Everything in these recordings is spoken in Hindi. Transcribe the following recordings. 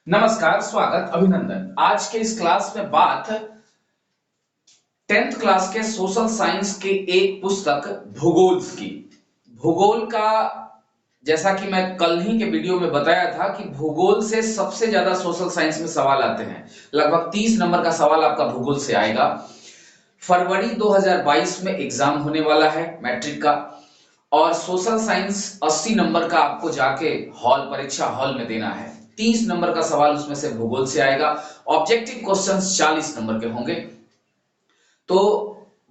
नमस्कार, स्वागत, अभिनंदन। आज के इस क्लास में बात 10th क्लास के सोशल साइंस के एक पुस्तक भूगोल की। भूगोल का जैसा कि मैं कल ही के वीडियो में बताया था कि भूगोल से सबसे ज्यादा सोशल साइंस में सवाल आते हैं। लगभग 30 नंबर का सवाल आपका भूगोल से आएगा। फरवरी 2022 में एग्जाम होने वाला है मैट्रिक का, और सोशल साइंस 80 नंबर का आपको जाके परीक्षा हॉल में देना है। 30 नंबर का सवाल उसमें से भूगोल से आएगा। ऑब्जेक्टिव क्वेश्चंस 40 नंबर के होंगे। तो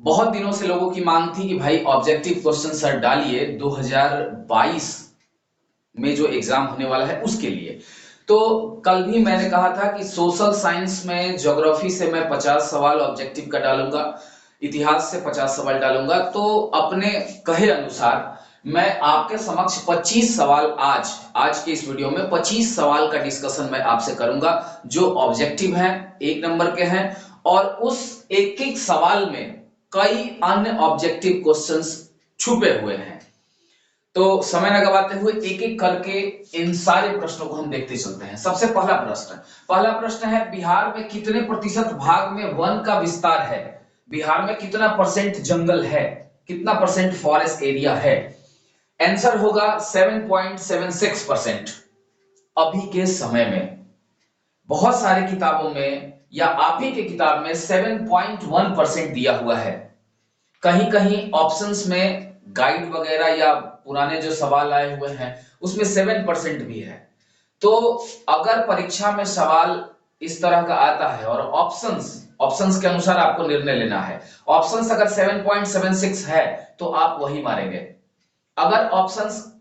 बहुत दिनों से लोगों की मांग थी कि भाई ऑब्जेक्टिव क्वेश्चन सर डालिए 2022 में जो एग्जाम होने वाला है उसके लिए। तो कल भी मैंने कहा था कि सोशल साइंस में ज्योग्राफी से मैं 50 सवाल ऑब्जेक्टिव का डालूंगा, इतिहास से 50 सवाल डालूंगा। तो अपने कहे अनुसार मैं आपके समक्ष 25 सवाल आज के इस वीडियो में 25 सवाल का डिस्कशन मैं आपसे करूंगा जो ऑब्जेक्टिव हैं, 1 नंबर के हैं, और उस एक एक सवाल में कई अन्य ऑब्जेक्टिव क्वेश्चंस छुपे हुए हैं। तो समय न गवाते हुए एक एक करके इन सारे प्रश्नों को हम देखते चलते हैं। सबसे पहला प्रश्न है, बिहार में कितने प्रतिशत भाग में वन का विस्तार है? बिहार में कितना परसेंट जंगल है, कितना परसेंट फॉरेस्ट एरिया है? आंसर होगा 7.76%। अभी के समय में बहुत सारे किताबों में या आप ही के किताब में 7.1% दिया हुआ है। कहीं कहीं ऑप्शंस में गाइड वगैरह या पुराने जो सवाल आए हुए हैं उसमें 7% भी है। तो अगर परीक्षा में सवाल इस तरह का आता है और ऑप्शंस के अनुसार आपको निर्णय लेना है, ऑप्शंस अगर 7.76 है तो आप वही मारेंगे। अगर ऑप्शंस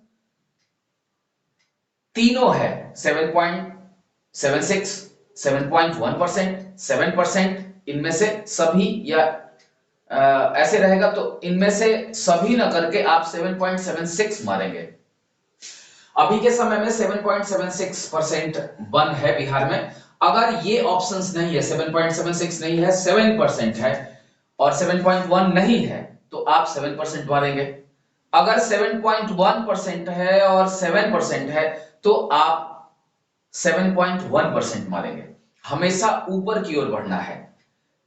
तीनों है 7.76, 7.1%, 7%, इनमें से सभी या ऐसे रहेगा तो इनमें से सभी ना करके आप 7.76 मारेंगे। अभी के समय में 7.76% वन है बिहार में। अगर ये ऑप्शंस नहीं है, 7.76 नहीं है, 7% है और 7.1 नहीं है तो आप 7% मारेंगे। अगर 7.1% है और 7% है तो आप 7.1% मारेंगे। हमेशा ऊपर की ओर बढ़ना है,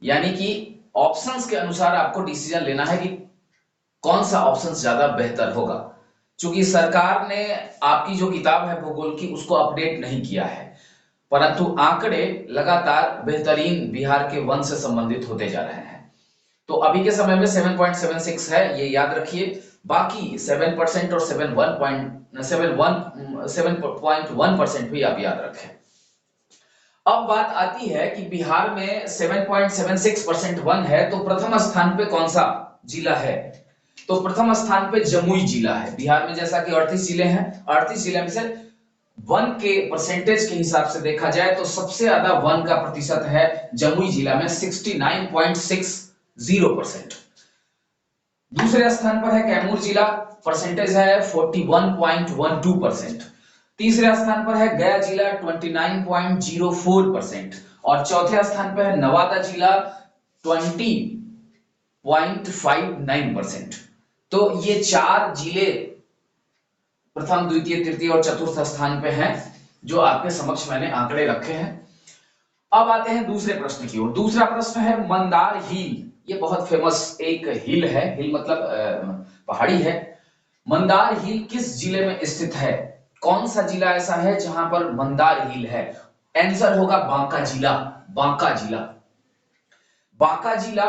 यानी कि ऑप्शंस के अनुसार आपको डिसीजन लेना है कि कौन सा ऑप्शन ज्यादा बेहतर होगा। क्योंकि सरकार ने आपकी जो किताब है भूगोल की उसको अपडेट नहीं किया है, परंतु आंकड़े लगातार बेहतरीन बिहार के वन से संबंधित होते जा रहे हैं। तो अभी के समय में 7.76 है, ये याद रखिए। बाकी 7% और 7.1% भी आप याद रखें। अब बात आती है कि बिहार में 7.76% वन है तो प्रथम स्थान पे कौन सा जिला है? तो प्रथम स्थान पे जमुई जिला है। बिहार में जैसा कि 38 जिले हैं, 38 जिले में से वन के परसेंटेज के हिसाब से देखा जाए तो सबसे ज्यादा वन का प्रतिशत है जमुई जिला में, 69.60%। दूसरे स्थान पर है कैमूर जिला, परसेंटेज है 41.12%। तीसरे स्थान पर है गया जिला 29.04%, और चौथे स्थान पर है नवादा जिला 20.59%। तो ये 4 जिले प्रथम, द्वितीय, तृतीय और चतुर्थ स्थान पे हैं जो आपके समक्ष मैंने आंकड़े रखे हैं। अब आते हैं दूसरे प्रश्न की ओर। दूसरा प्रश्न है मंदार हिल। ये बहुत फेमस एक हिल है, हिल मतलब पहाड़ी है। मंदार हिल किस जिले में स्थित है? कौन सा जिला ऐसा है जहां पर मंदार हिल है? आंसर होगा बांका जिला। बांका जिला, बांका जिला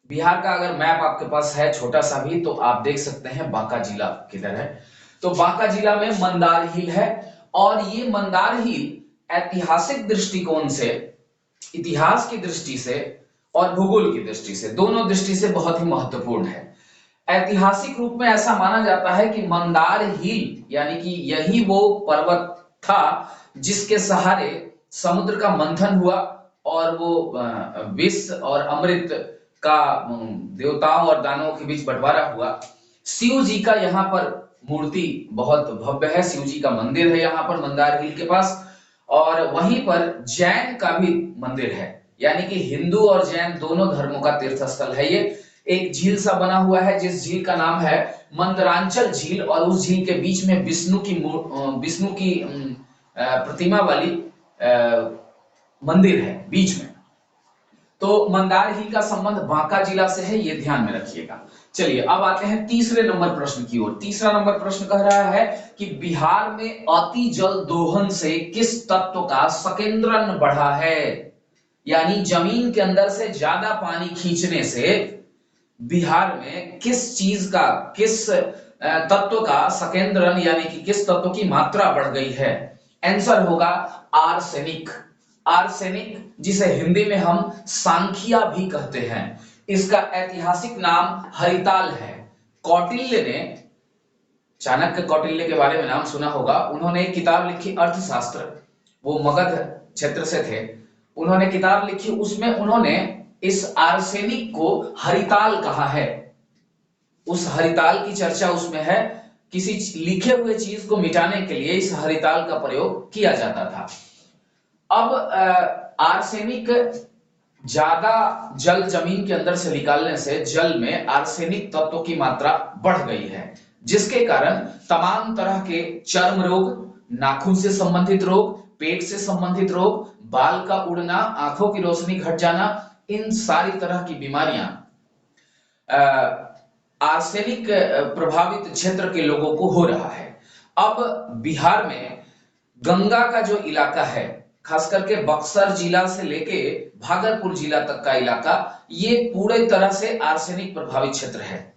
बिहार का अगर मैप आपके पास है छोटा सा भी तो आप देख सकते हैं बांका जिला किधर है। तो बांका जिला में मंदार हिल है, और ये मंदार हिल ऐतिहासिक दृष्टिकोण से, इतिहास की दृष्टि से और भूगोल की दृष्टि से, दोनों दृष्टि से बहुत ही महत्वपूर्ण है। ऐतिहासिक रूप में ऐसा माना जाता है कि मंदार हिल यानी कि यही वो पर्वत था जिसके सहारे समुद्र का मंथन हुआ और वो विष और अमृत का देवताओं और दानवों के बीच बंटवारा हुआ। शिव जी का यहाँ पर मूर्ति बहुत भव्य है, शिव जी का मंदिर है यहाँ पर मंदार हिल के पास, और वहीं पर जैन का भी मंदिर है, यानी कि हिंदू और जैन दोनों धर्मों का तीर्थ स्थल है ये। एक झील सा बना हुआ है जिस झील का नाम है मंदरांचल झील, और उस झील के बीच में विष्णु की प्रतिमा वाली मंदिर है बीच में। तो मंदार हिल का संबंध बांका जिला से है, ये ध्यान में रखिएगा। चलिए अब आते हैं तीसरे नंबर प्रश्न की ओर। तीसरा नंबर प्रश्न कह रहा है कि बिहार में अति जल दोहन से किस तत्व का सकेंद्रण बढ़ा है, यानी जमीन के अंदर से ज्यादा पानी खींचने से बिहार में किस चीज का, किस तत्व का सकेंद्रण यानी कि किस तत्व की मात्रा बढ़ गई है। आंसर होगा आर्सेनिक। आर्सेनिक जिसे हिंदी में हम सांखिया भी कहते हैं, इसका ऐतिहासिक नाम हरिताल है। कौटिल्य ने, चाणक्य कौटिल्य के बारे में नाम सुना होगा, उन्होंने एक किताब लिखी अर्थशास्त्र, वो मगध क्षेत्र से थे, उन्होंने किताब लिखी, उसमें उन्होंने इस आर्सेनिक को हरिताल कहा है। उस हरिताल की चर्चा उसमें है, किसी लिखे हुए चीज को मिटाने के लिए इस हरिताल का प्रयोग किया जाता था। अब आर्सेनिक ज्यादा जल जमीन के अंदर से निकालने से जल में आर्सेनिक तत्व की मात्रा बढ़ गई है, जिसके कारण तमाम तरह के चर्म रोग, नाखून से संबंधित रोग, पेट से संबंधित रोग, बाल का उड़ना, आंखों की रोशनी घट जाना, इन सारी तरह की बीमारियां आर्सेनिक प्रभावित क्षेत्र के लोगों को हो रहा है। अब बिहार में गंगा का जो इलाका है, खास करके बक्सर जिला से लेके भागलपुर जिला तक का इलाका, ये पूरे तरह से आर्सेनिक प्रभावित क्षेत्र है।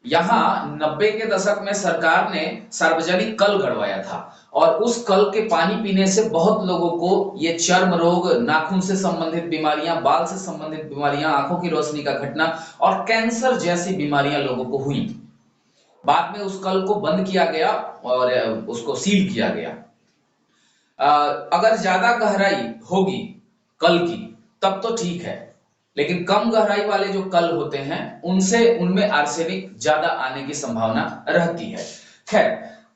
यहाँ 90 के दशक में सरकार ने सार्वजनिक कल गड़वाया था और उस कल के पानी पीने से बहुत लोगों को ये चर्म रोग, नाखून से संबंधित बीमारियां, बाल से संबंधित बीमारियां, आंखों की रोशनी का घटना और कैंसर जैसी बीमारियां लोगों को हुई। बाद में उस कल को बंद किया गया और उसको सील किया गया। अगर ज्यादा गहराई होगी कल की तब तो ठीक है, लेकिन कम गहराई वाले जो कल होते हैं उनमें आर्सेनिक ज्यादा आने की संभावना रहती है। खैर,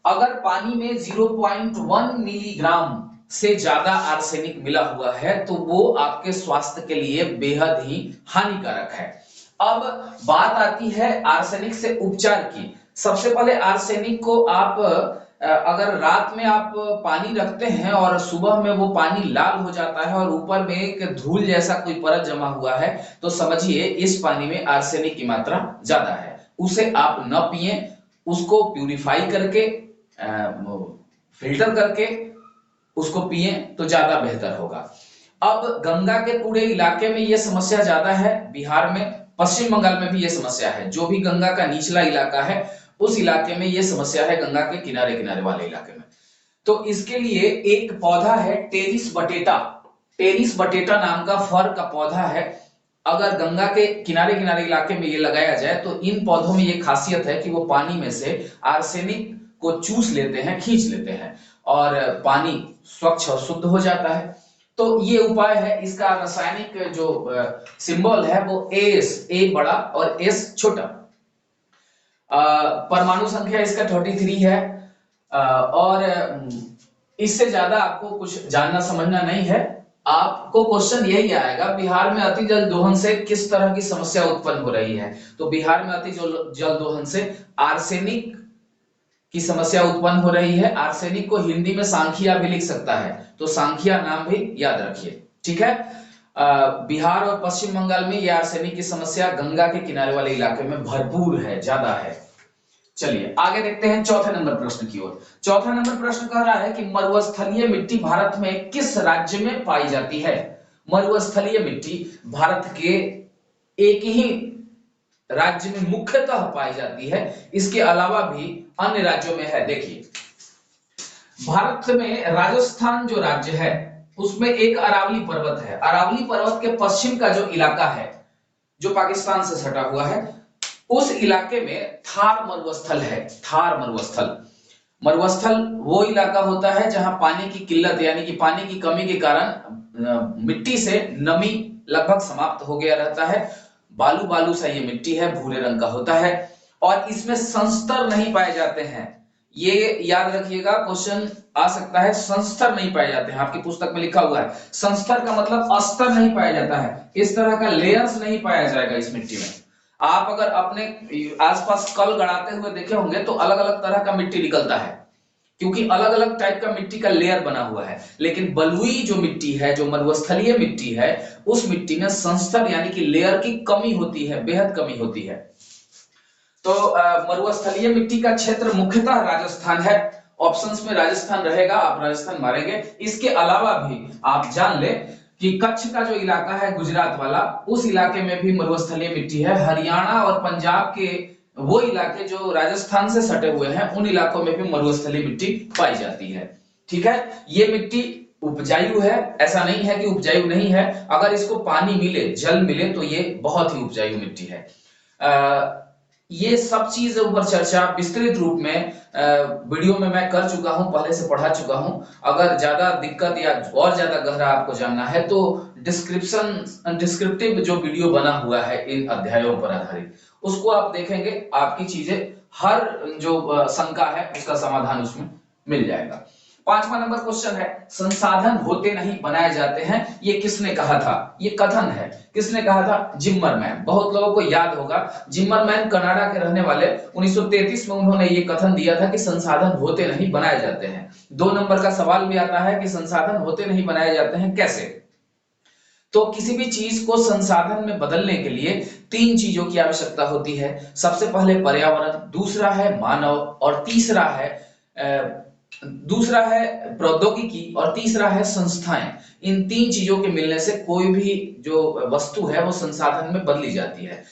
अगर पानी में 0.1 मिलीग्राम से ज्यादा आर्सेनिक मिला हुआ है तो वो आपके स्वास्थ्य के लिए बेहद ही हानिकारक है। अब बात आती है आर्सेनिक से उपचार की। सबसे पहले आर्सेनिक को आप अगर रात में आप पानी रखते हैं और सुबह में वो पानी लाल हो जाता है और ऊपर में एक धूल जैसा कोई परत जमा हुआ है, तो समझिए इस पानी में आर्सेनिक की मात्रा ज्यादा है। उसे आप न पिएं, उसको प्यूरिफाई करके, फिल्टर करके उसको पिएं तो ज्यादा बेहतर होगा। अब गंगा के पूरे इलाके में ये समस्या ज्यादा है, बिहार में, पश्चिम बंगाल में भी ये समस्या है। जो भी गंगा का निचला इलाका है उस इलाके में ये समस्या है, गंगा के किनारे किनारे वाले इलाके में। तो इसके लिए एक पौधा है टेरिस बटेटा। टेरिस बटेटा नाम का फर का पौधा है। अगर गंगा के किनारे किनारे इलाके में ये लगाया जाए तो इन पौधों में ये खासियत है कि वो पानी में से आर्सेनिक को चूस लेते हैं, खींच लेते हैं और पानी स्वच्छ और शुद्ध हो जाता है। तो ये उपाय है। इसका रासायनिक जो सिंबल है वो ए बड़ा और एस छोटा। परमाणु संख्या इसका 33 है और इससे ज्यादा आपको कुछ जानना समझना नहीं है। आपको क्वेश्चन यही आएगा, बिहार में अति जल दोहन से किस तरह की समस्या उत्पन्न हो रही है। तो बिहार में अति जल दोहन से आर्सेनिक की समस्या उत्पन्न हो रही है। आर्सेनिक को हिंदी में सांखिया भी लिख सकता है, तो सांखिया नाम भी याद रखिए, ठीक है। बिहार और पश्चिम बंगाल में यह आर्सेनिक की समस्या गंगा के किनारे वाले इलाके में भरपूर है, ज्यादा है। चलिए आगे देखते हैं चौथे नंबर प्रश्न की ओर। चौथा नंबर प्रश्न कह रहा है कि मरुस्थलीय मिट्टी भारत में किस राज्य में पाई जाती है। मरुस्थलीय मिट्टी भारत के एक ही राज्य में मुख्यतः पाई जाती है, इसके अलावा भी अन्य राज्यों में है। देखिए, भारत में राजस्थान जो राज्य है उसमें एक अरावली पर्वत है। अरावली पर्वत के पश्चिम का जो इलाका है, जो पाकिस्तान से सटा हुआ है, उस इलाके में थार मरुस्थल है। थार मरुस्थल, मरुस्थल वो इलाका होता है जहां पानी की किल्लत यानी कि पानी की कमी के कारण मिट्टी से नमी लगभग समाप्त हो गया रहता है। बालू बालू सा ये मिट्टी है, भूरे रंग का होता है और इसमें संस्तर नहीं पाए जाते हैं। ये याद रखिएगा, क्वेश्चन आ सकता है, संस्तर नहीं पाए जाते हैं। आपकी पुस्तक में लिखा हुआ है संस्तर का मतलब अस्तर नहीं पाया जाता है, इस तरह का लेयर्स नहीं पाया जाएगा इस मिट्टी में। आप अगर अपने आसपास कल गड़ाते हुए देखे होंगे तो अलग अलग तरह का मिट्टी निकलता है, क्योंकि अलग अलग टाइप का मिट्टी का लेयर बना हुआ है। लेकिन बलुई जो मिट्टी है, जो मरुस्थलीय मिट्टी है, उस मिट्टी में संस्तर यानी कि लेयर की कमी होती है, बेहद कमी होती है। तो मरुस्थलीय मिट्टी का क्षेत्र मुख्यतः राजस्थान है। ऑप्शंस में राजस्थान रहेगा, आप राजस्थान मारेंगे। इसके अलावा भी आप जान ले कि कच्छ का जो इलाका है गुजरात वाला, उस इलाके में भी मरुस्थलीय मिट्टी है। हरियाणा और पंजाब के वो इलाके जो राजस्थान से सटे हुए हैं, उन इलाकों में भी मरुस्थलीय मिट्टी पाई जाती है। ठीक है, ये मिट्टी उपजाऊ है, ऐसा नहीं है कि उपजाऊ नहीं है। अगर इसको पानी मिले, जल मिले, तो ये बहुत ही उपजाऊ मिट्टी है। ये सब चीजों पर चर्चा विस्तृत रूप में वीडियो में मैं कर चुका हूं, पहले से पढ़ा चुका हूं। अगर ज्यादा दिक्कत या और ज्यादा गहरा आपको जानना है तो डिस्क्रिप्टिव जो वीडियो बना हुआ है इन अध्यायों पर आधारित, उसको आप देखेंगे, आपकी चीजें हर जो शंका है उसका समाधान उसमें मिल जाएगा। 5वां नंबर क्वेश्चन है, संसाधन होते नहीं बनाए जाते हैं, ये किसने कहा था? ये कथन है, किसने कहा था? जिम्मरमैन। बहुत लोगों को याद होगा, जिम्मरमैन कनाडा के रहने वाले, 1933 में उन्होंने ये कथन दिया था कि संसाधन होते नहीं बनाए जाते हैं। 2 नंबर का सवाल भी आता है कि संसाधन होते नहीं बनाए जाते हैं कैसे? तो किसी भी चीज को संसाधन में बदलने के लिए 3 चीजों की आवश्यकता होती है। सबसे पहले पर्यावरण, दूसरा है मानव, और दूसरा है प्रौद्योगिकी, और तीसरा है संस्थाएं। इन 3 चीजों के मिलने से कोई भी जो वस्तु है वो संसाधन में बदली जाती है।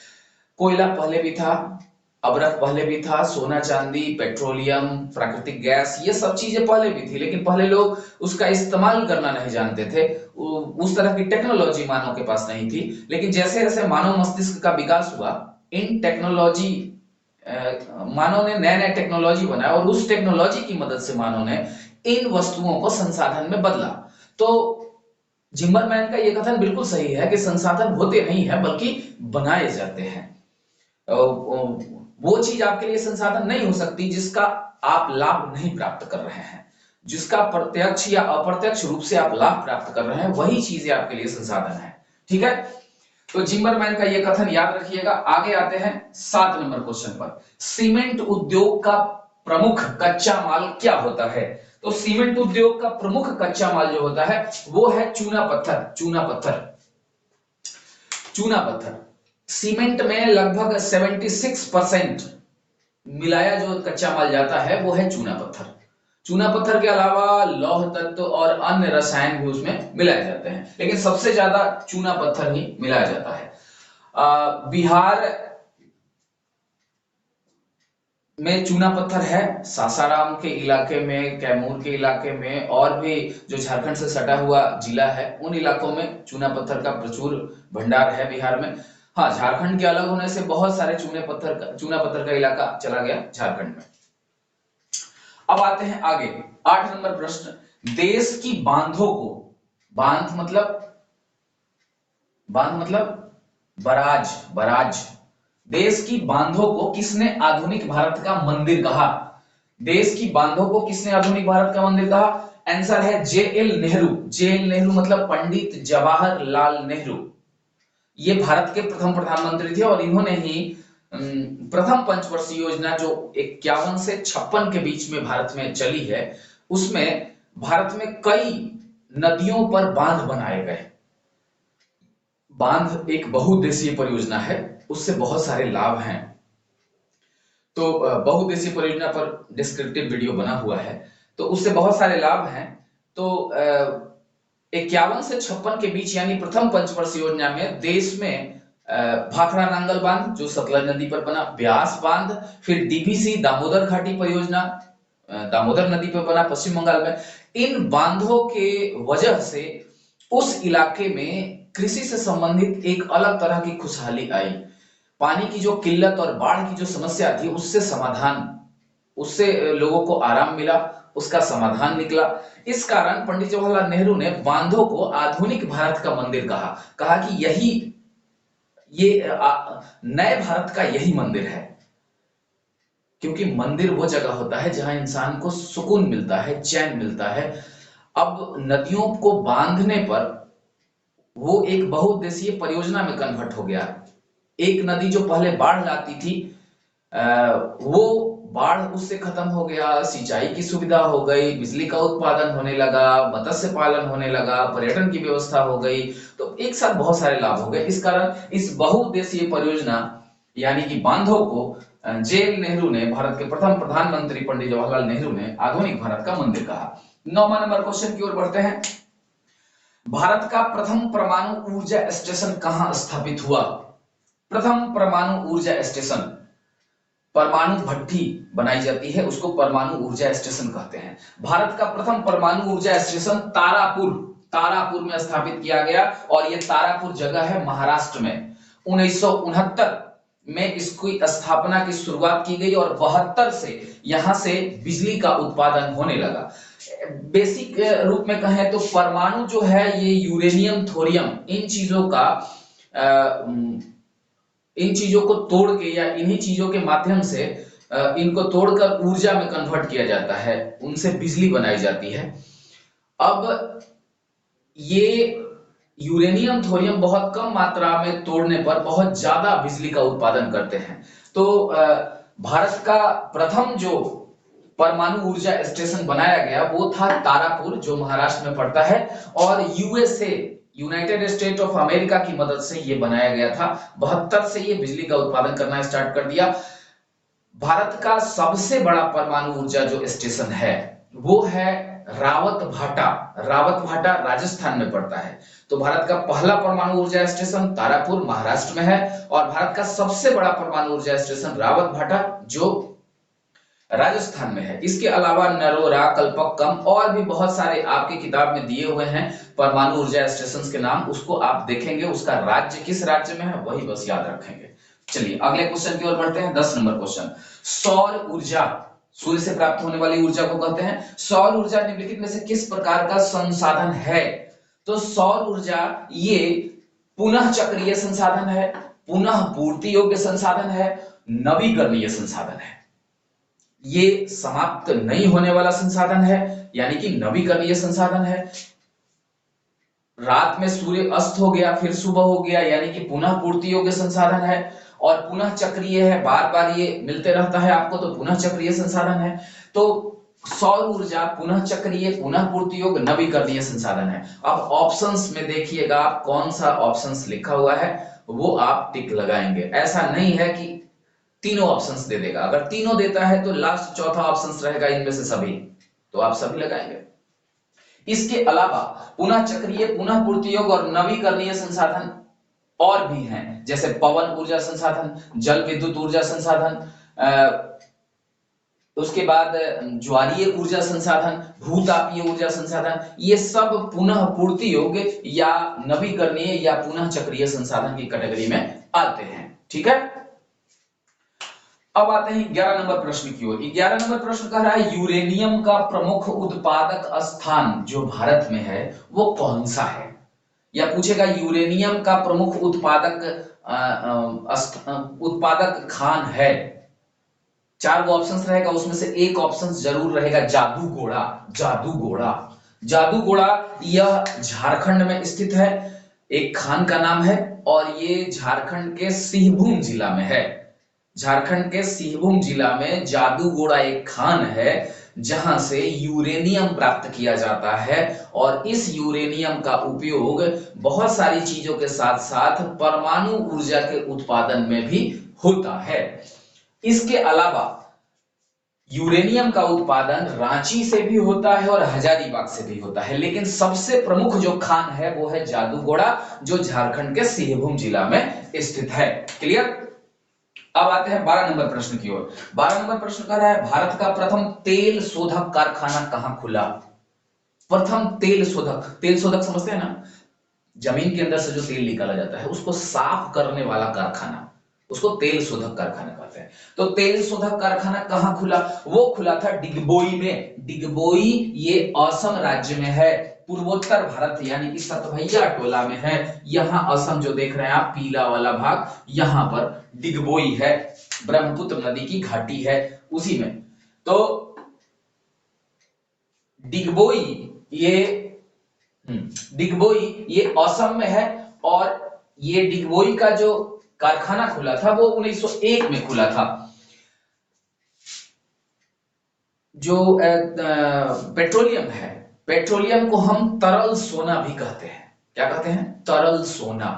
कोयला पहले भी था, अबरख पहले भी था, सोना चांदी, पेट्रोलियम, प्राकृतिक गैस, ये सब चीजें पहले भी थी, लेकिन पहले लोग उसका इस्तेमाल करना नहीं जानते थे। उस तरह की टेक्नोलॉजी मानव के पास नहीं थी। लेकिन जैसे जैसे मानव मस्तिष्क का विकास हुआ, इन टेक्नोलॉजी मानव ने नए नए टेक्नोलॉजी बनाया, और उस टेक्नोलॉजी की मदद से मानव ने इन वस्तुओं को संसाधन में बदला। तो जिम्मरमैन का यह कथन बिल्कुल सही है कि संसाधन होते नहीं है बल्कि बनाए जाते हैं। वो चीज आपके लिए संसाधन नहीं हो सकती जिसका आप लाभ नहीं प्राप्त कर रहे हैं। जिसका प्रत्यक्ष या अप्रत्यक्ष रूप से आप लाभ प्राप्त कर रहे हैं, वही चीजें आपके लिए संसाधन है। ठीक है, तो जिम्मरमैन का यह कथन याद रखिएगा। आगे आते हैं 7 नंबर क्वेश्चन पर। सीमेंट उद्योग का प्रमुख कच्चा माल क्या होता है? तो सीमेंट उद्योग का प्रमुख कच्चा माल जो होता है वो है चूना पत्थर। चूना पत्थर, चूना पत्थर। सीमेंट में लगभग 76% मिलाया जो कच्चा माल जाता है वो है चूना पत्थर। चूना पत्थर के अलावा लौह तत्व और अन्य रसायन भी उसमें मिलाए जाते हैं, लेकिन सबसे ज्यादा चूना पत्थर ही मिलाया जाता है। बिहार में चूना पत्थर है, सासाराम के इलाके में, कैमूर के इलाके में, और भी जो झारखंड से सटा हुआ जिला है उन इलाकों में चूना पत्थर का प्रचुर भंडार है बिहार में। हाँ, झारखंड के अलग होने से बहुत सारे चूना पत्थर का इलाका चला गया झारखंड में। अब आते हैं आगे, 8 नंबर प्रश्न। देश की बांधों को, बांध मतलब बराज, बराज। देश की बांधों को किसने आधुनिक भारत का मंदिर कहा? देश की बांधों को किसने आधुनिक भारत का मंदिर कहा? आंसर है J.L. नेहरू। J.L. नेहरू मतलब पंडित जवाहरलाल नेहरू। ये भारत के प्रथम प्रधानमंत्री थे, और इन्होंने ही प्रथम पंचवर्षीय योजना जो 51 से 56 के बीच में भारत में चली है, उसमें भारत में कई नदियों पर बांध बनाए गए। बांध एक बहुउद्देशीय परियोजना है, उससे बहुत सारे लाभ हैं। तो बहुउद्देशीय परियोजना पर डिस्क्रिप्टिव वीडियो बना हुआ है, तो उससे बहुत सारे लाभ हैं। तो 51 से 56 के बीच यानी प्रथम पंचवर्षीय योजना में देश में भाखड़ा नांगल बांध जो सतलज नदी पर बना, ब्यास बांध, फिर डीवीसी दामोदर घाटी परियोजना दामोदर नदी पर बना पश्चिम बंगाल में। इन बांधों के वजह से उस इलाके में कृषि से संबंधित एक अलग तरह की खुशहाली आई। पानी की जो किल्लत और बाढ़ की जो समस्या थी उससे लोगों को आराम मिला, उसका समाधान निकला। इस कारण पंडित जवाहरलाल नेहरू ने बांधों को आधुनिक भारत का मंदिर कहा कि ये नए भारत का यही मंदिर है। क्योंकि मंदिर वो जगह होता है जहां इंसान को सुकून मिलता है, चैन मिलता है। अब नदियों को बांधने पर वो एक बहुउद्देशीय परियोजना में कन्वर्ट हो गया। एक नदी जो पहले बाढ़ लाती थी वो बाढ़ उससे खत्म हो गया, सिंचाई की सुविधा हो गई, बिजली का उत्पादन होने लगा, मत्स्य पालन होने लगा, पर्यटन की व्यवस्था हो गई, तो एक साथ बहुत सारे लाभ हो गए। इस कारण इस बहुउद्देशीय परियोजना यानी कि बांधों को जेएल नेहरू ने, भारत के प्रथम प्रधानमंत्री पंडित जवाहरलाल नेहरू ने आधुनिक भारत का मंदिर कहा। 9वां नंबर क्वेश्चन की ओर बढ़ते हैं। भारत का प्रथम परमाणु ऊर्जा स्टेशन कहां स्थापित हुआ? प्रथम परमाणु ऊर्जा स्टेशन, परमाणु भट्टी बनाई जाती है उसको परमाणु ऊर्जा स्टेशन कहते हैं। भारत का प्रथम परमाणु ऊर्जा स्टेशन तारापुर में स्थापित किया गया और यह तारापुर जगह है महाराष्ट्र में। 1969 में इसकी स्थापना की शुरुआत की गई और 72 से यहां से बिजली का उत्पादन होने लगा। बेसिक रूप में कहें तो परमाणु जो है ये यूरेनियम, थोरियम, इन चीजों को तोड़ के या इन्हीं चीजों के माध्यम से इनको तोड़कर ऊर्जा में कन्वर्ट किया जाता है, उनसे बिजली बनाई जाती है। अब ये यूरेनियम, थोरियम बहुत कम मात्रा में तोड़ने पर बहुत ज्यादा बिजली का उत्पादन करते हैं। तो भारत का प्रथम जो परमाणु ऊर्जा स्टेशन बनाया गया वो था तारापुर, जो महाराष्ट्र में पड़ता है, और USA, United state of America की मदद से यह बनाया गया था। 72 से यह बिजली का उत्पादन करना स्टार्ट कर दिया। भारत का सबसे बड़ा परमाणु ऊर्जा जो स्टेशन है वो है रावतभाटा राजस्थान में पड़ता है। तो भारत का पहला परमाणु ऊर्जा स्टेशन तारापुर महाराष्ट्र में है और भारत का सबसे बड़ा परमाणु ऊर्जा स्टेशन रावतभाटा जो राजस्थान में है। इसके अलावा नरोरा, कल्पक्कम और भी बहुत सारे आपके किताब में दिए हुए हैं परमाणु ऊर्जा स्टेशन के नाम, उसको आप देखेंगे, उसका राज्य किस राज्य में है वही बस याद रखेंगे। चलिए अगले क्वेश्चन की ओर बढ़ते हैं। 10 नंबर क्वेश्चन, सौर ऊर्जा, सूर्य से प्राप्त होने वाली ऊर्जा को कहते हैं। सौर ऊर्जा निम्नलिखित में से किस प्रकार का संसाधन है? तो सौर ऊर्जा ये पुनः चक्रीय संसाधन है, पुनः पूर्ति योग्य संसाधन है, नवीकरणीय संसाधन है। ये समाप्त नहीं होने वाला संसाधन है यानी कि नवीकरणीय संसाधन है। रात में सूर्य अस्त हो गया फिर सुबह हो गया यानी कि पुनः पूर्ति योग्य संसाधन है, और पुनः चक्रीय है, बार बार ये मिलते रहता है आपको, तो पुनः चक्रीय संसाधन है। तो सौर ऊर्जा पुनः चक्रीय, पुनः पूर्ति योग्य, नवीकरणीय संसाधन है। अब ऑप्शंस में देखिएगा आप कौन सा ऑप्शंस लिखा हुआ है वो आप टिक लगाएंगे। ऐसा नहीं है कि तीनों ऑप्शंस दे देगा, अगर तीनों देता है तो लास्ट चौथा ऑप्शंस रहेगा इनमें से सभी, तो आप सभी लगाएंगे। इसके अलावा पुनः चक्रीय, पुनः पूर्ति योग्य और नवीकरणीय संसाधन और भी हैं, जैसे पवन ऊर्जा संसाधन, जल विद्युत ऊर्जा संसाधन, उसके बाद ज्वारीय ऊर्जा संसाधन, भूतापीय ऊर्जा संसाधन, ये सब पुनः पूर्ति योग्य या नवीकरणीय या पुनः चक्रीय संसाधन की कैटेगरी में आते हैं। ठीक है, अब आते हैं 11 नंबर प्रश्न की ओर। 11 नंबर प्रश्न कह रहा है यूरेनियम का प्रमुख उत्पादक स्थान जो भारत में है वो कौन सा है? या पूछेगा यूरेनियम का प्रमुख उत्पादक खान है। 4 ऑप्शंस रहेगा, उसमें से एक ऑप्शन जरूर रहेगा जादूगोड़ा। यह झारखंड में स्थित है, एक खान का नाम है और ये झारखंड के सिंहभूम जिला में है। झारखंड के सिंहभूम जिला में जादूगोड़ा एक खान है जहां से यूरेनियम प्राप्त किया जाता है, और इस यूरेनियम का उपयोग बहुत सारी चीजों के साथ साथ परमाणु ऊर्जा के उत्पादन में भी होता है। इसके अलावा यूरेनियम का उत्पादन रांची से भी होता है और हजारीबाग से भी होता है, लेकिन सबसे प्रमुख जो खान है वो है जादूगोड़ा जो झारखंड के सिंहभूम जिला में स्थित है। क्लियर? अब आते हैं 12 नंबर प्रश्न की ओर। 12 नंबर प्रश्न कह रहा है भारत का प्रथम तेल शोधक कारखाना कहां खुला? प्रथम तेल शोधक समझते हैं ना, जमीन के अंदर से जो तेल निकाला जाता है उसको साफ करने वाला कारखाना, उसको तेल शोधक कारखाना कहते हैं। तो तेल शोधक कारखाना कहां खुला? वो खुला था डिगबोई में। डिगबोई ये असम राज्य में है, पूर्वोत्तर भारत यानी कि सतभैया टोला में है। यहां असम जो देख रहे हैं आप पीला वाला भाग, यहां पर डिगबोई है, ब्रह्मपुत्र नदी की घाटी है उसी में। तो डिगबोई ये असम में है, और ये डिगबोई का जो कारखाना खुला था वो 1901 में खुला था। जो पेट्रोलियम है, पेट्रोलियम को हम तरल सोना भी कहते हैं। क्या कहते हैं? तरल सोना,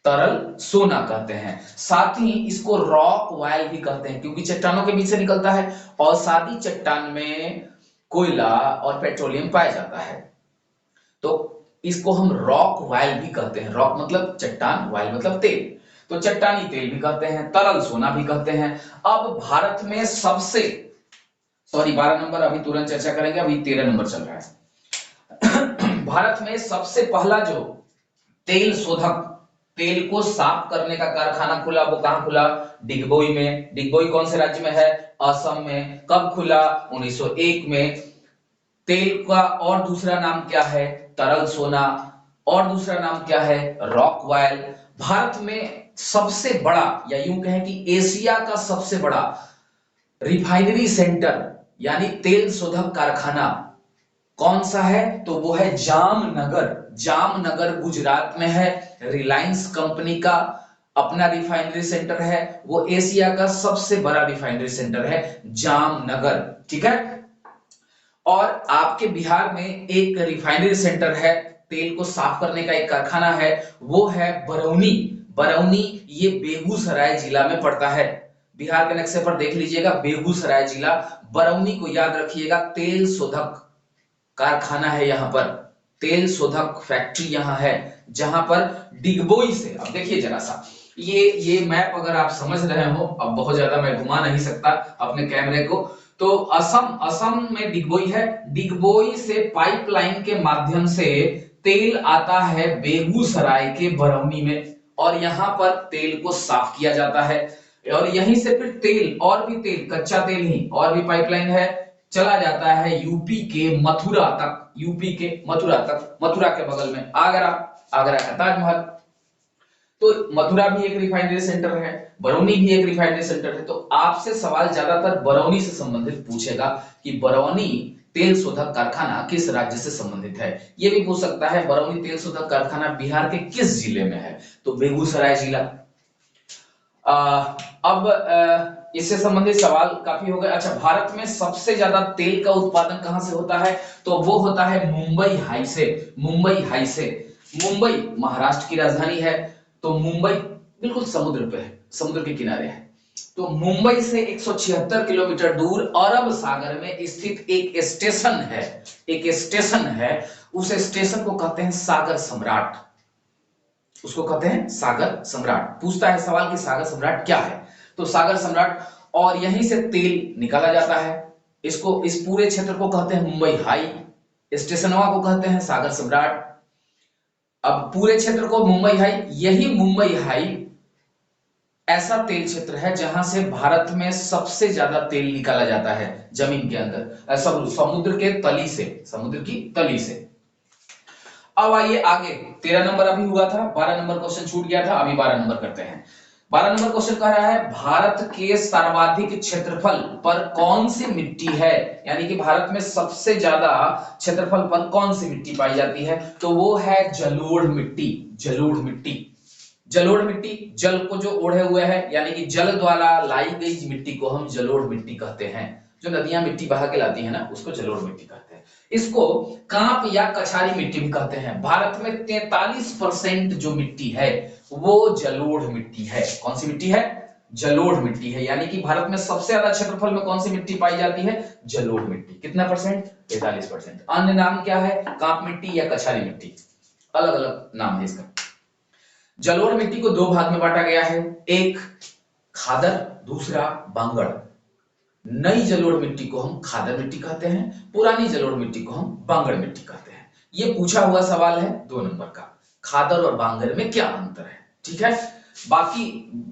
तरल सोना कहते हैं। साथ ही इसको रॉक वायल भी कहते हैं, क्योंकि चट्टानों के बीच से निकलता है और सादी चट्टान में कोयला और पेट्रोलियम पाया जाता है, तो इसको हम रॉक वायल भी कहते हैं। रॉक मतलब चट्टान, वायल मतलब तेल, तो चट्टानी तेल भी कहते हैं, तरल सोना भी कहते हैं। अब भारत में सबसे, सॉरी 12 नंबर अभी तुरंत चर्चा करेंगे, अभी 13 नंबर चल रहा है। भारत में सबसे पहला जो तेल शोधक, तेल को साफ करने का कारखाना खुला, वो कहां खुला? डिगबोई में। डिगबोई कौन से राज्य में है? असम में। कब खुला? 1901 में। तेल का और दूसरा नाम क्या है? तरल सोना। और दूसरा नाम क्या है? Rock vial. भारत में सबसे बड़ा, या यूं कहें कि एशिया का सबसे बड़ा रिफाइनरी सेंटर यानी तेल शोधक कारखाना कौन सा है? तो वो है जामनगर। जामनगर गुजरात में है। रिलायंस कंपनी का अपना रिफाइनरी सेंटर है, वो एशिया का सबसे बड़ा रिफाइनरी सेंटर है जामनगर। ठीक है। और आपके बिहार में एक रिफाइनरी सेंटर है, तेल को साफ करने का एक कारखाना है, वो है बरौनी। बरौनी ये बेगूसराय जिला में पड़ता है। बिहार के नक्शे पर देख लीजिएगा, बेगूसराय जिला, बरौनी को याद रखिएगा। तेल शोधक कारखाना है यहां पर, तेल शोधक फैक्ट्री यहां है, जहां पर डिगबोई से, अब देखिए जरा सा, ये मैप अगर आप समझ रहे हो, अब बहुत ज्यादा मैं घुमा नहीं सकता अपने कैमरे को, तो असम में डिगबोई है। डिगबोई से पाइपलाइन के माध्यम से तेल आता है बेगूसराय के बरौनी में, और यहां पर तेल को साफ किया जाता है, और यहीं से फिर तेल, और भी तेल, कच्चा तेल ही, और भी पाइपलाइन है, चला जाता है यूपी के मथुरा तक। यूपी के मथुरा तक, मथुरा के बगल में आगरा, आगरा का ताजमहल। तो मथुरा भी एक रिफाइनरी सेंटर है, बरौनी भी एक रिफाइनरी सेंटर है। तो आपसे सवाल ज्यादातर बरौनी से संबंधित पूछेगा कि बरौनी तेल शोधक कारखाना किस राज्य से संबंधित है। यह भी पूछ सकता है बरौनी तेल शोधक कारखाना बिहार के किस जिले में है, तो बेगूसराय जिला। अब इससे संबंधित सवाल काफी हो गए। अच्छा, भारत में सबसे ज्यादा तेल का उत्पादन कहां से होता है? तो वो होता है मुंबई हाई से। मुंबई हाई से। मुंबई महाराष्ट्र की राजधानी है, तो मुंबई बिल्कुल समुद्र पे है, समुद्र के किनारे है। तो मुंबई से 176 किलोमीटर दूर अरब सागर में स्थित एक स्टेशन है, एक स्टेशन है, उस स्टेशन को कहते हैं सागर सम्राट। उसको कहते हैं सागर सम्राट। पूछता है सवाल कि सागर सम्राट क्या है, तो सागर सम्राट, और यहीं से तेल निकाला जाता है। इसको, इस पूरे क्षेत्र को कहते हैं मुंबई हाई, स्टेशनवा को कहते हैं सागर सम्राट। अब पूरे क्षेत्र को मुंबई हाई, यही मुंबई हाई ऐसा तेल क्षेत्र है जहां से भारत में सबसे ज्यादा तेल निकाला जाता है जमीन के अंदर, समुद्र के तली से, समुद्र की तली से। अब आइए आगे, 13 नंबर अभी हुआ था, 12 नंबर क्वेश्चन छूट गया था, अभी 12 नंबर करते हैं। 12 नंबर क्वेश्चन कह रहा है भारत के सर्वाधिक क्षेत्रफल पर कौन सी मिट्टी है, यानी कि भारत में सबसे ज्यादा क्षेत्रफल पर कौन सी मिट्टी पाई जाती है, तो वो है जलोढ़ मिट्टी। जलोढ़ मिट्टी, जलोढ़ मिट्टी, जल को जो ओढ़े हुए है, यानी कि जल द्वारा लाई गई मिट्टी को हम जलोढ़ मिट्टी कहते हैं। जो नदियां मिट्टी बहा के लाती है ना, उसको जलोढ़ मिट्टी कहते हैं। इसको कांप या कछारी मिट्टी भी कहते हैं। भारत में 43% जो मिट्टी है वो जलोढ़ मिट्टी है। कौन सी मिट्टी है? जलोढ़ मिट्टी है, यानी कि भारत में सबसे ज्यादा क्षेत्रफल में कौन सी मिट्टी पाई जाती है? जलोढ़ मिट्टी। कितना परसेंट? 43%। अन्य नाम क्या है? कांप मिट्टी या कछारी मिट्टी, अलग अलग नाम है इसका। जलोढ़ मिट्टी को दो भाग में बांटा गया है, एक खादर, दूसरा बांगड़। नई जलोढ़ मिट्टी को हम खादर मिट्टी कहते हैं, पुरानी जलोढ़ मिट्टी को हम बांगड़ मिट्टी कहते हैं। ये पूछा हुआ सवाल है 2 नंबर का, खादर और बांगड़ में क्या अंतर है। ठीक है, बाकी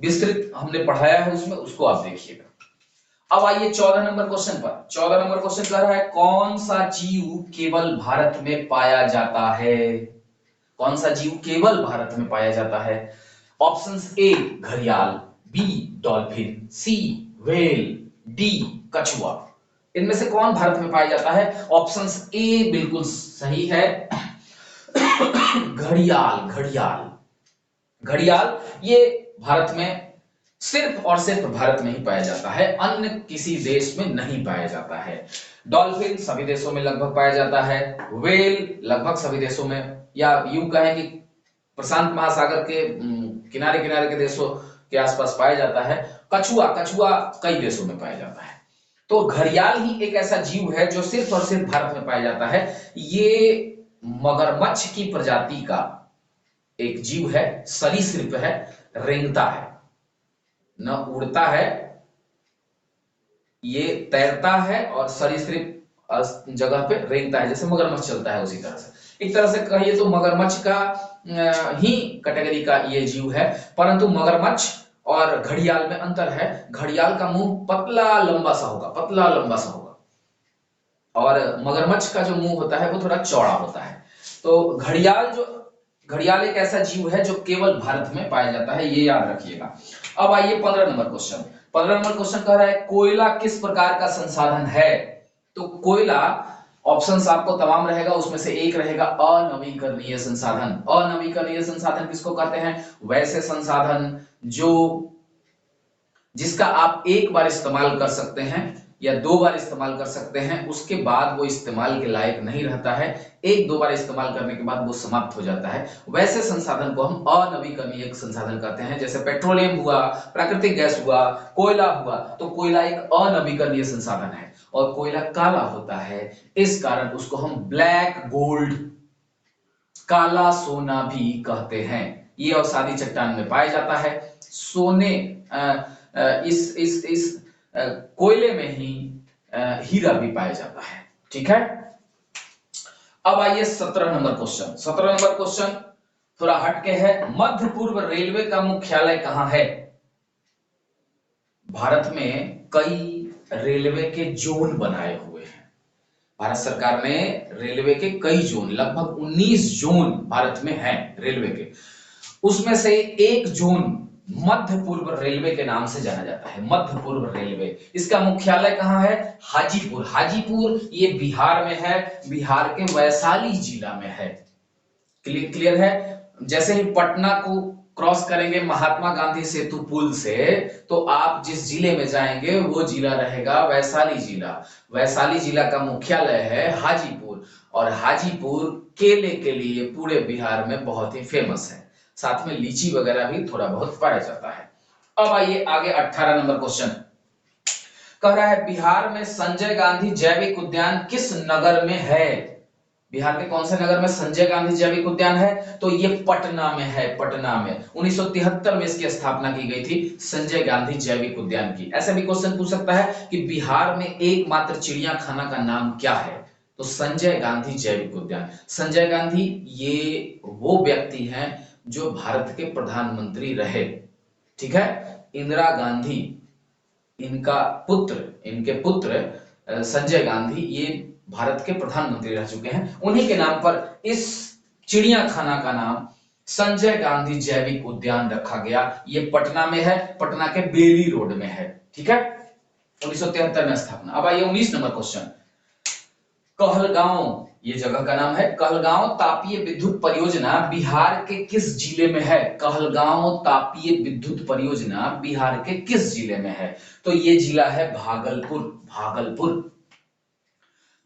विस्तृत हमने पढ़ाया है उसमें, उसको आप देखिएगा। अब आइए 14 नंबर क्वेश्चन पर। 14 नंबर क्वेश्चन कह रहा है कौन सा जीव केवल भारत में पाया जाता है? कौन सा जीव केवल भारत में पाया जाता है? ऑप्शंस ए घड़ियाल, बी डॉल्फिन, सी व्हेल, डी कछुआ। इनमें से कौन भारत में पाया जाता है? ऑप्शंस ए बिल्कुल सही है, घड़ियाल। घड़ियाल, घड़ियाल ये भारत में सिर्फ और सिर्फ भारत में ही पाया जाता है, अन्य किसी देश में नहीं पाया जाता है। डॉल्फिन सभी देशों में लगभग पाया जाता है, वेल लगभग सभी देशों में, या यूं कहें कि प्रशांत महासागर के किनारे किनारे के देशों के आसपास पाया जाता है। कछुआ कछुआ कई देशों में पाया जाता है। तो घड़ियाल ही एक ऐसा जीव है जो सिर्फ और सिर्फ भारत में पाया जाता है। ये मगरमच्छ की प्रजाति का एक जीव है, सरीसृप है, रेंगता है, न उड़ता है, ये तैरता है और सरीसृप जगह पे रेंगता है, जैसे मगरमच्छ चलता है उसी तरह से। एक तरह से कहिए तो मगरमच्छ का ही कैटेगरी का ये जीव है। परंतु मगरमच्छ और घड़ियाल में अंतर है। घड़ियाल का मुंह पतला लंबा सा होगा, पतला लंबा सा होगा, और मगरमच्छ का जो मुंह होता है वो थोड़ा चौड़ा होता है। तो घड़ियाल एक ऐसा जीव है जो केवल भारत में पाया जाता है, ये याद रखिएगा। अब आइए 15 नंबर क्वेश्चन। 15 नंबर क्वेश्चन कह रहा है कोयला किस प्रकार का संसाधन है। तो कोयला ऑप्शंस आपको तमाम रहेगा, उसमें से एक रहेगा अनवीकरणीय संसाधन। अनवीकरणीय संसाधन किसको कहते हैं? वैसे संसाधन जो जिसका आप एक बार इस्तेमाल कर सकते हैं या 2 बार इस्तेमाल कर सकते हैं, उसके बाद वो इस्तेमाल के लायक नहीं रहता है। एक 2 बार इस्तेमाल करने के बाद वो समाप्त हो जाता है। वैसे संसाधन को हम अनवीकरणीय संसाधन कहते हैं। जैसे पेट्रोलियम हुआ, प्राकृतिक गैस हुआ, कोयला हुआ। तो कोयला एक अनवीकरणीय संसाधन है और कोयला काला होता है, इस कारण उसको हम ब्लैक गोल्ड, काला सोना भी कहते हैं। ये अवसादी चट्टान में पाया जाता है। सोने इस कोयले में ही हीरा भी पाया जाता है। ठीक है। अब आइए 17 नंबर क्वेश्चन। 17 नंबर क्वेश्चन थोड़ा हटके है। मध्य पूर्व रेलवे का मुख्यालय कहां है? भारत में कई रेलवे के जोन बनाए हुए हैं। भारत सरकार ने रेलवे के कई जोन, लगभग 19 जोन भारत में हैं रेलवे के। उसमें से एक जोन मध्य पूर्व रेलवे के नाम से जाना जाता है। मध्य पूर्व रेलवे, इसका मुख्यालय कहां है? हाजीपुर। हाजीपुर ये बिहार में है, बिहार के वैशाली जिला में है। क्लियर है। जैसे ही पटना को क्रॉस करेंगे महात्मा गांधी सेतु पुल से, तो आप जिस जिले में जाएंगे वो जिला रहेगा वैशाली जिला। वैशाली जिला का मुख्यालय है हाजीपुर, और हाजीपुर केले के लिए पूरे बिहार में बहुत ही फेमस है। साथ में लीची वगैरह भी थोड़ा बहुत पाया जाता है। अब आइए आगे 18 नंबर क्वेश्चन कह रहा है बिहार में संजय गांधी जैविक उद्यान किस नगर में है? बिहार के कौन से नगर में संजय गांधी जैविक उद्यान है? तो ये पटना में है। पटना में 1973 में इसकी स्थापना की गई थी, संजय गांधी जैविक उद्यान की। ऐसा भी क्वेश्चन पूछ सकता है कि बिहार में एकमात्र चिड़ियाखाना का नाम क्या है? तो संजय गांधी जैविक उद्यान। संजय गांधी ये वो व्यक्ति हैं जो भारत के प्रधानमंत्री रहे। ठीक है। इंदिरा गांधी इनके पुत्र संजय गांधी ये भारत के प्रधानमंत्री रह चुके हैं। उन्हीं के नाम पर इस चिड़ियाखाना का नाम संजय गांधी जैविक उद्यान रखा गया। ये पटना में है, पटना के बेली रोड में है। ठीक है। 1973 में स्थापना। अब आइए 19 नंबर क्वेश्चन। कहलगांव ये जगह का नाम है। कहलगांव तापीय विद्युत परियोजना बिहार के किस जिले में है? कहलगांव तापीय विद्युत परियोजना बिहार के किस जिले में है? तो ये जिला है भागलपुर।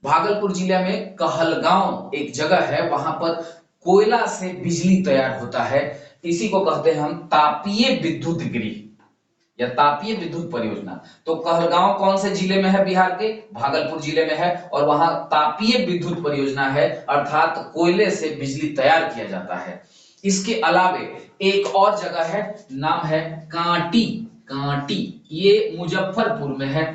भागलपुर जिले में कहलगांव एक जगह है, वहां पर कोयला से बिजली तैयार होता है। इसी को कहते हैं हम तापीय विद्युत गृह या तापीय विद्युत परियोजना। तो कहलगांव कौन से जिले में है? बिहार के भागलपुर जिले में है, और वहां तापीय विद्युत परियोजना है, अर्थात कोयले से बिजली तैयार किया जाता है। इसके अलावे एक और जगह है, नाम है कांटी। कांटी ये मुजफ्फरपुर में है।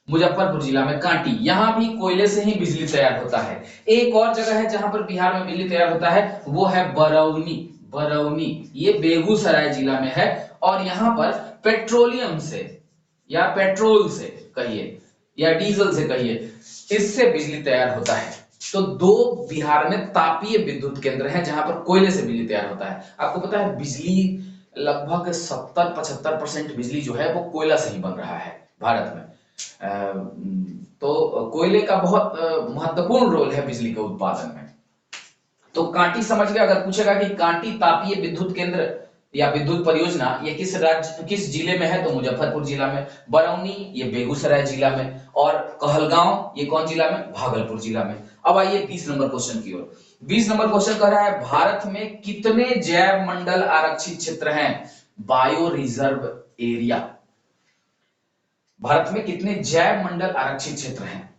मुजफ्फरपुर जिला में कांटी, यहां भी कोयले से ही बिजली तैयार होता है। एक और जगह है जहां पर बिहार में बिजली तैयार होता है, वो है बरौनी। ये बेगूसराय जिला में है, और यहां पर पेट्रोलियम से या पेट्रोल से कहिए या डीजल से कहिए, इससे बिजली तैयार होता है। तो 2 बिहार में तापीय विद्युत केंद्र हैं जहां पर कोयले से बिजली तैयार होता है। आपको पता है बिजली लगभग 70-75% बिजली जो है वो कोयला से ही बन रहा है भारत में। तो कोयले का बहुत महत्वपूर्ण रोल है बिजली के उत्पादन में। तो कांटी समझ गए। अगर पूछेगा कि कांटी तापीय विद्युत केंद्र या विद्युत परियोजना ये किस राज्य किस जिले में है, तो मुजफ्फरपुर जिला में। बरौनी ये बेगूसराय जिला में, और कहलगांव ये कौन जिला में, भागलपुर जिला में। अब आइए 20 नंबर क्वेश्चन की ओर। 20 नंबर क्वेश्चन कह रहा है भारत में कितने जैव मंडल आरक्षित क्षेत्र हैं, बायो रिजर्व एरिया। भारत में कितने जैव मंडल आरक्षित क्षेत्र हैं।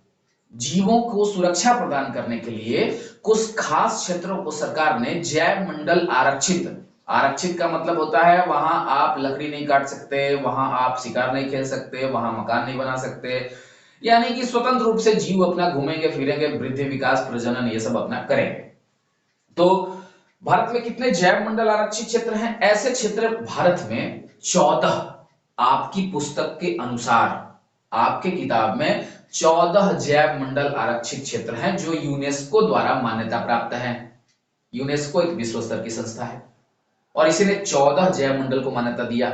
जीवों को सुरक्षा प्रदान करने के लिए कुछ खास क्षेत्रों को सरकार ने जैव मंडल आरक्षित, आरक्षित का मतलब होता है वहां आप लकड़ी नहीं काट सकते, वहां आप शिकार नहीं खेल सकते, वहां मकान नहीं बना सकते, यानी कि स्वतंत्र रूप से जीव अपना घूमेंगे फिरेंगे, वृद्धि विकास प्रजनन ये सब अपना करेंगे। तो भारत में कितने जैव मंडल आरक्षित क्षेत्र हैं, ऐसे क्षेत्र भारत में 14, आपकी पुस्तक के अनुसार आपके किताब में 14 जैव मंडल आरक्षित क्षेत्र हैं जो यूनेस्को द्वारा मान्यता प्राप्त हैं। यूनेस्को एक विश्व स्तर की संस्था है और इसी ने 14 जैव मंडल को मान्यता दिया।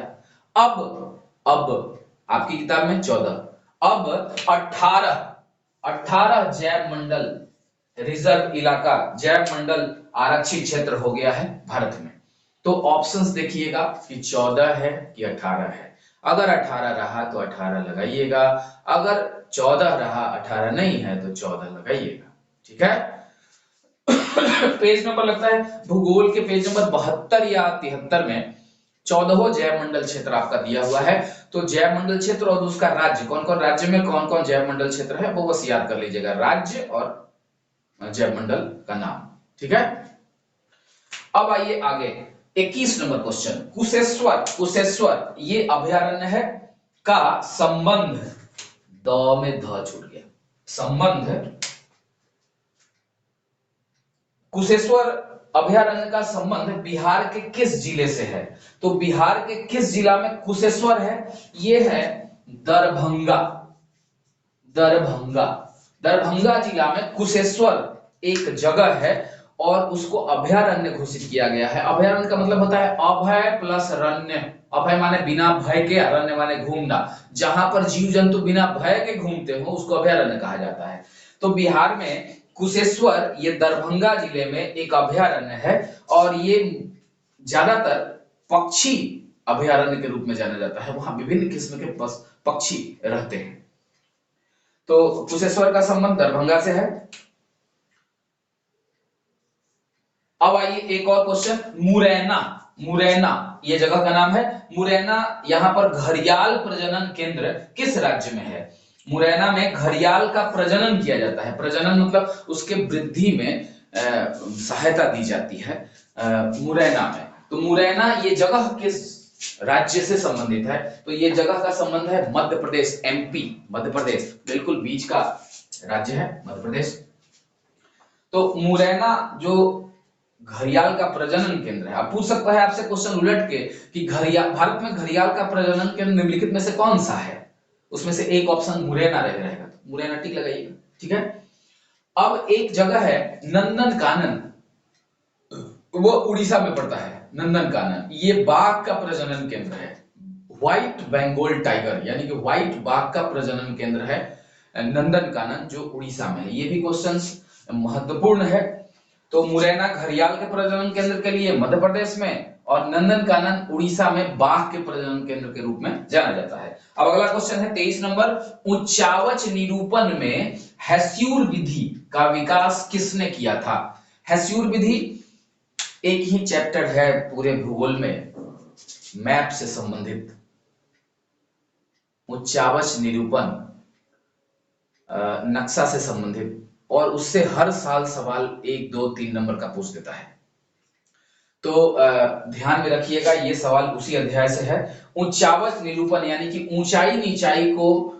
अब आपकी किताब में 14, अब 18 जैव मंडल रिजर्व इलाका, जैव मंडल आरक्षित क्षेत्र हो गया है भारत में। तो ऑप्शंस देखिएगा कि 14 है कि 18 है। अगर 18 रहा तो 18 लगाइएगा, अगर 14 रहा 18 नहीं है तो 14 लगाइएगा। ठीक है। पेज नंबर लगता है भूगोल के पेज नंबर 72 या 73 में 14 जैव मंडल क्षेत्र आपका दिया हुआ है। तो जैव मंडल क्षेत्र और उसका राज्य, कौन कौन राज्य में कौन कौन जैव मंडल क्षेत्र है वो बस याद कर लीजिएगा, राज्य और जैव मंडल का नाम। ठीक है। अब आइए आगे 21 नंबर क्वेश्चन। कुशेश्वर ये अभयारण्य है का संबंध, द में ध छूट गया, संबंध, कुशेश्वर अभयारण्य का संबंध बिहार के किस जिले से है। तो बिहार के किस जिला में कुशेश्वर है, ये है दरभंगा। दरभंगा जिला में कुशेश्वर एक जगह है और उसको अभयारण्य घोषित किया गया है। अभयारण्य का मतलब होता है अभय प्लस रण्य। अभय माने बिना भय के, अरण्य माने घूमना, जहां पर जीव जंतु बिना भय के घूमते हो उसको अभयारण्य कहा जाता है। तो बिहार में कुशेश्वर ये दरभंगा जिले में एक अभयारण्य है और ये ज्यादातर पक्षी अभयारण्य के रूप में जाना जाता है, वहां विभिन्न किस्म के पक्षी रहते हैं। तो कुशेश्वर का संबंध दरभंगा से है। अब आइए एक और क्वेश्चन, मुरैना ये जगह का नाम है। मुरैना यहाँ पर घड़ियाल प्रजनन केंद्र किस राज्य में है। मुरैना में घड़ियाल का प्रजनन किया जाता है। प्रजनन मतलब उसके वृद्धि में सहायता दी जाती है मुरैना में। तो मुरैना ये जगह किस राज्य से संबंधित है, तो ये जगह का संबंध है मध्य प्रदेश, एमपी, मध्य प्रदेश, बिल्कुल बीच का राज्य है मध्य प्रदेश। तो मुरैना जो घड़ियाल का प्रजनन केंद्र है। अब पूछ सकता है आपसे क्वेश्चन उलट के कि घड़ियाल, भारत में घड़ियाल का प्रजनन केंद्र निम्नलिखित में से कौन सा है, उसमें से एक ऑप्शन मुरैना रहेगा, तो मुरैना टिक लगाइएगा। ठीक है। अब एक जगह है नंदनकानन, वो उड़ीसा में पड़ता है। नंदनकानन ये बाघ का प्रजनन केंद्र है, व्हाइट बंगाल टाइगर यानी कि व्हाइट बाघ का प्रजनन केंद्र है नंदनकानन जो उड़ीसा में है। ये भी क्वेश्चंस महत्वपूर्ण है। तो मुरैना घड़ियाल के प्रजनन केंद्र के लिए मध्य प्रदेश में और नंदनकानन उड़ीसा में बाघ के प्रजनन केंद्र के रूप में जाना जाता है। अब अगला क्वेश्चन है 23 नंबर, उच्चावच निरूपण में हेस्यूर विधि का विकास किसने किया था। हेस्यूर विधि एक ही चैप्टर है पूरे भूगोल में, मैप से संबंधित। उच्चावच निरूपण नक्शा से संबंधित, और उससे हर साल सवाल 1, 2, 3 नंबर का पूछ देता है। तो ध्यान में रखिएगा ये सवाल उसी अध्याय से है। उच्चावच निरूपण यानी कि ऊंचाई नीचाई को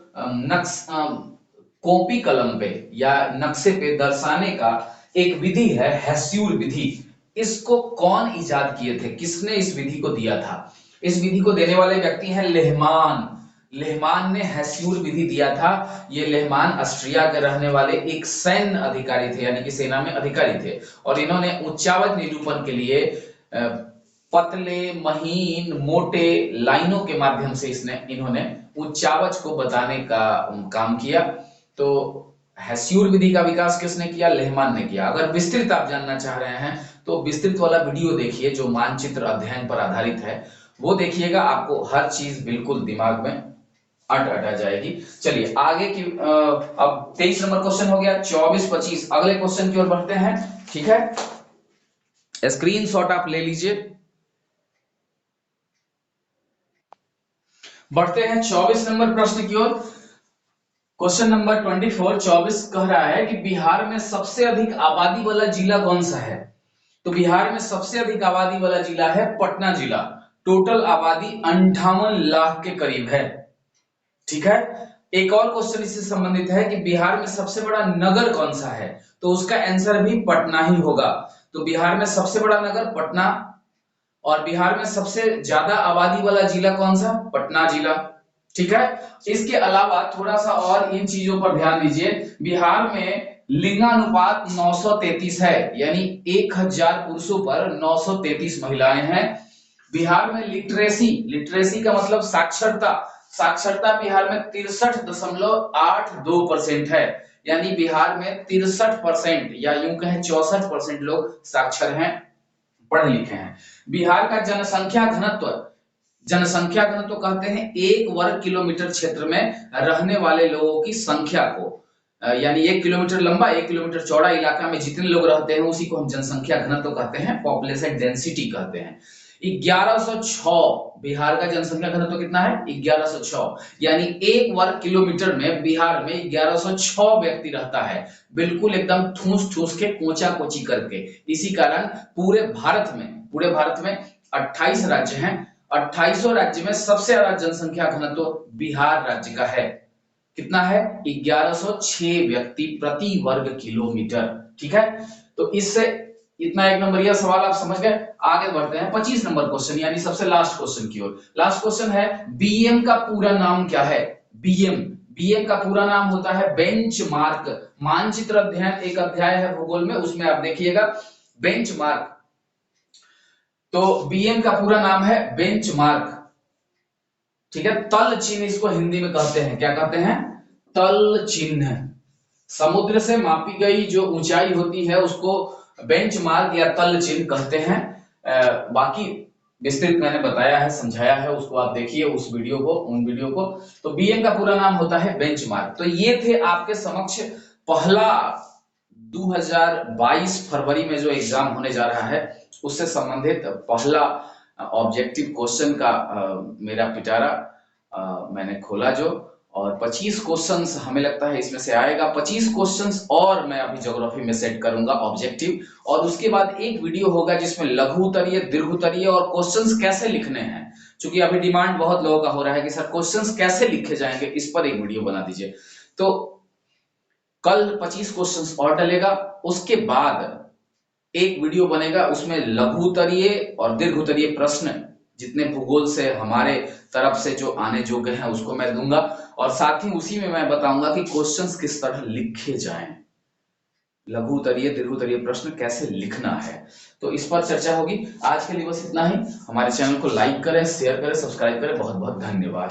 कॉपी कलम पे या नक्शे पे दर्शाने का एक विधि है हेस्यूर विधि। इसको कौन इजाद किए थे, किसने इस विधि को दिया था। इस विधि को देने वाले व्यक्ति हैं लेहमान। लेहमान ने हेस्यूर विधि दिया था। ये लेहमान ऑस्ट्रिया के रहने वाले एक सैन्य अधिकारी थे, यानी कि सेना में अधिकारी थे, और इन्होंने उच्चावच निरूपण के लिए पतले महीन मोटे लाइनों के माध्यम से इन्होंने उच्चावच को बताने का काम किया। तो हेस्यूर विधि का विकास किसने किया? लेहमान ने किया। अगर विस्तृत आप जानना चाह रहे हैं तो विस्तृत वाला वीडियो देखिए जो मानचित्र अध्ययन पर आधारित है, वो देखिएगा, आपको हर चीज बिल्कुल दिमाग में अट आ जाएगी। चलिए आगे की अब 23 नंबर क्वेश्चन हो गया। 24-25 अगले क्वेश्चन की ओर बढ़ते हैं। ठीक है, स्क्रीनशॉट आप ले लीजिए। बढ़ते हैं 24 नंबर प्रश्न की ओर। क्वेश्चन नंबर 24 कह रहा है कि बिहार में सबसे अधिक आबादी वाला जिला कौन सा है? तो बिहार में सबसे अधिक आबादी वाला जिला है पटना जिला। टोटल आबादी 58 लाख के करीब है। ठीक है, एक और क्वेश्चन इससे संबंधित है कि बिहार में सबसे बड़ा नगर कौन सा है? तो उसका आंसर भी पटना ही होगा। तो बिहार में सबसे बड़ा नगर पटना, और बिहार में सबसे ज्यादा आबादी वाला जिला कौन सा? पटना जिला। ठीक है, इसके अलावा थोड़ा सा और इन चीजों पर ध्यान दीजिए। बिहार में लिंगानुपात 933 है, यानी 1000 पुरुषों पर 933 महिलाएं हैं। बिहार में लिटरेसी का मतलब साक्षरता, साक्षरता बिहार में 63.82% है, यानी बिहार में 63% या यूं कहें 64% लोग साक्षर हैं, पढ़े लिखे हैं। बिहार का जनसंख्या घनत्व कहते हैं 1 वर्ग किलोमीटर क्षेत्र में रहने वाले लोगों की संख्या को, यानी 1 किलोमीटर लंबा 1 किलोमीटर चौड़ा इलाका में जितने लोग रहते हैं उसी को हम जनसंख्या घनत्व कहते हैं, पॉपुलेशन डेंसिटी कहते हैं। 1106 बिहार का जनसंख्या घनत्व कितना है? 1106, यानी 1 वर्ग किलोमीटर में बिहार में 1106 व्यक्ति रहता है, बिल्कुल एकदम ठूस ठूस के कोचा कोची करके। इसी कारण पूरे भारत में 28 राज्य हैं, 28 राज्य में सबसे ज्यादा जनसंख्या घनत्व बिहार राज्य का है। कितना है? 1106 व्यक्ति प्रति वर्ग किलोमीटर। ठीक है, तो इससे इतना एक नंबरिया सवाल आप समझ गए। आगे बढ़ते हैं 25 नंबर क्वेश्चन, यानी सबसे लास्ट क्वेश्चन की ओर। लास्ट क्वेश्चन है, बीएम का पूरा नाम क्या है? बीएम का पूरा नाम होता है बेंचमार्क। मानचित्र अध्ययन एक अध्याय है भूगोल में, उसमें आप देखिएगा बेंचमार्क। तो बीएम का पूरा नाम है बेंचमार्क। ठीक है, तल चिन्ह इसको हिंदी में कहते हैं, क्या कहते हैं? तल चिन्ह। समुद्र से मापी गई जो ऊंचाई होती है उसको बेंचमार्क या तल चिन्ह कहते हैं। बाकी विस्तृत मैंने बताया है, समझाया है, उसको आप देखिए उन वीडियो को। तो बीएम का पूरा नाम होता है बेंचमार्क। तो ये थे आपके समक्ष पहला 2022 फरवरी में जो एग्जाम होने जा रहा है उससे संबंधित पहला ऑब्जेक्टिव क्वेश्चन का मेरा पिटारा मैंने खोला जो, और 25 क्वेश्चंस हमें लगता है इसमें से आएगा। 25 क्वेश्चंस और मैं अभी ज्योग्राफी में सेट करूंगा ऑब्जेक्टिव, और उसके बाद एक वीडियो होगा जिसमें लघु उत्तरीय, दीर्घ उत्तरीय और क्वेश्चंस कैसे लिखने हैं। क्योंकि अभी डिमांड बहुत लोगों का हो रहा है कि सर क्वेश्चंस कैसे लिखे जाएंगे, इस पर एक वीडियो बना दीजिए। तो कल 25 क्वेश्चंस और डलेगा, उसके बाद एक वीडियो बनेगा, उसमें लघु उत्तरीय और दीर्घ उत्तरीय प्रश्न जितने भूगोल से हमारे तरफ से जो आने योग्य हैं उसको मैं दूंगा, और साथ ही उसी में मैं बताऊंगा कि क्वेश्चंस किस तरह लिखे जाएं, लघु उत्तरीय दीर्घ उत्तरीय प्रश्न कैसे लिखना है। तो इस पर चर्चा होगी। आज के लिए बस इतना ही। हमारे चैनल को लाइक करें, शेयर करें, सब्सक्राइब करें। बहुत बहुत धन्यवाद।